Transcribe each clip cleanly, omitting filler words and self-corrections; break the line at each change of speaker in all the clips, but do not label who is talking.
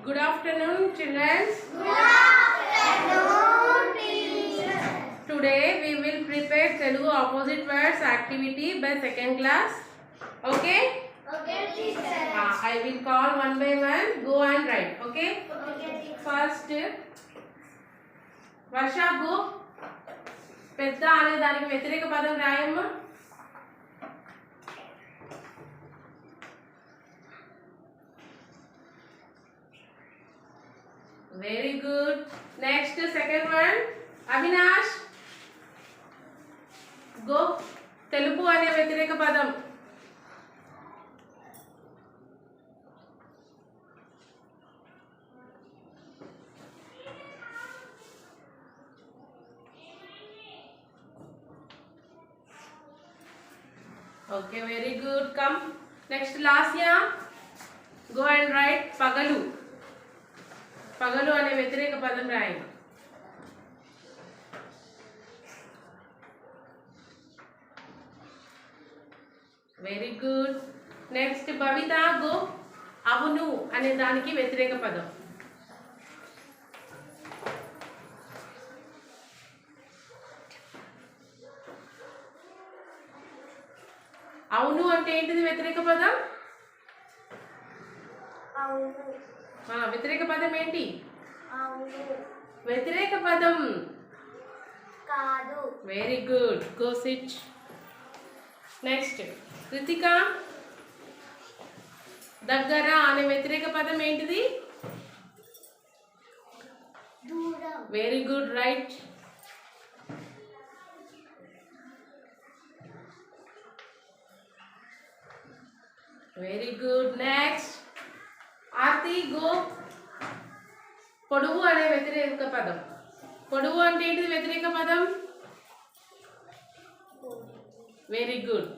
Good afternoon, children.
Good afternoon, teacher.
Today we will prepare Telugu opposite words activity by second class. Okay?
Okay, teacher.
I will call one by one. Go and write. Okay?
Okay, teacher.
First, Varsha, go. పెద్ద అనే దానికి వ్యతిరేక పదం రాయమ్మా. Very good. Next, second one. Avinash. Go. తెలుపు అనే వ్యతిరేక పదం. Okay, very good. Come. Next, Lasya. Go and write పగలు. పగలు అనే వ్యతిరేక పదం రాయండి. Very good. నెక్స్ట్ భవిత, గో. అవును అనే దానికి వ్యతిరేక పదం. అవును అంటే ఏంటిది వ్యతిరేక పదం? వ్యతిరేక పదం ఏంటి? వ్యతిరేక పదం
కాదు.
Very good. Go sit. Next Kritika, దగ్గర అనే వ్యతిరేక పదం ఏంటిది?
దూరం.
Very good. Right. Very good. Next Aarti, go. పొడవు అనే వ్యతిరేక పదం. పొడవు అంటే ఏంటిది వ్యతిరేక పదం? Very good.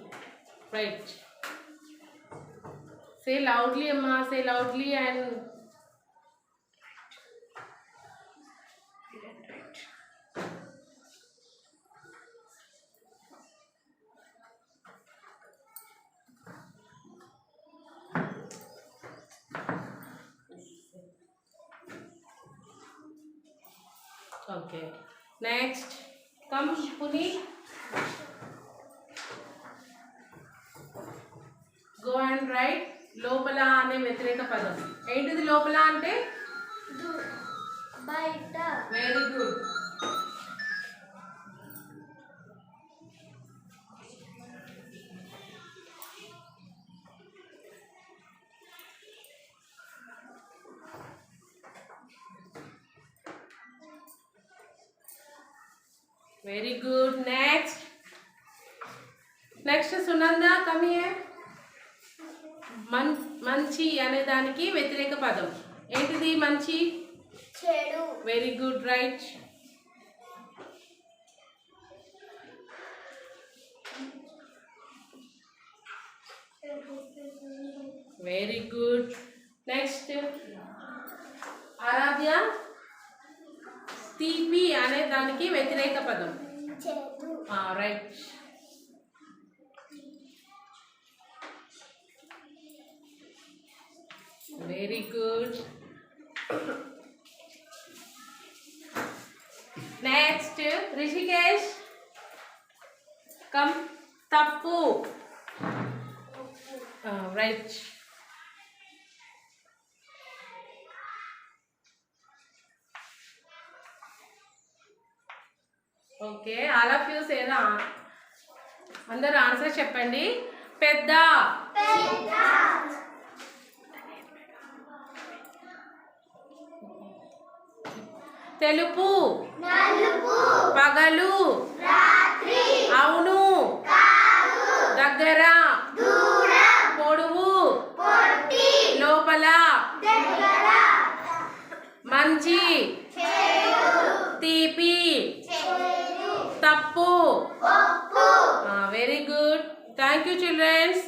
Right. Say loudly అమ్మా, say loudly and okay. Next, come Puni. Go and write లోపల అనే వ్యతిరేక పదం. ఏంటిది లోపల అంటే?
బయట.
Very good. Very good. Next Sunanda, come here. మంచి అనే దానికి వ్యతిరేక పదం ఏంటిది? మంచి.
చెడు.
Very good. Right. Very good. Next Aaradhya, తీపి అనే దానికి వ్యతిరేక పదం.
చెడు.
Right. Very good. Next Rishikesh, come. తప్పు. Right. Okay, all of you సేనా అందరూ ఆన్సర్ చెప్పండి. పెద్ద. తెలుపు. పగలు. అవును. దగ్గర. పొడవు. లోపల. మంచి. తీపి. తప్పు. Very good. Thank you children's.